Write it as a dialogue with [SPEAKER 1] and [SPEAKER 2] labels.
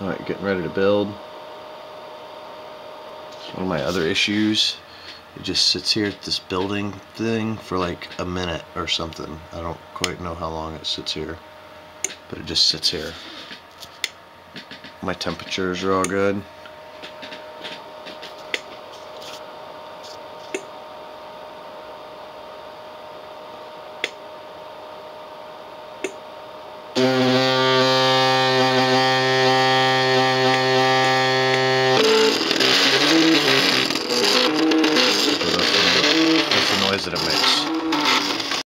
[SPEAKER 1] Alright, getting ready to build. One of my other issues, it just sits here at this building thing for like a minute or something. I don't quite know how long it sits here, but it just sits here. My temperatures are all good.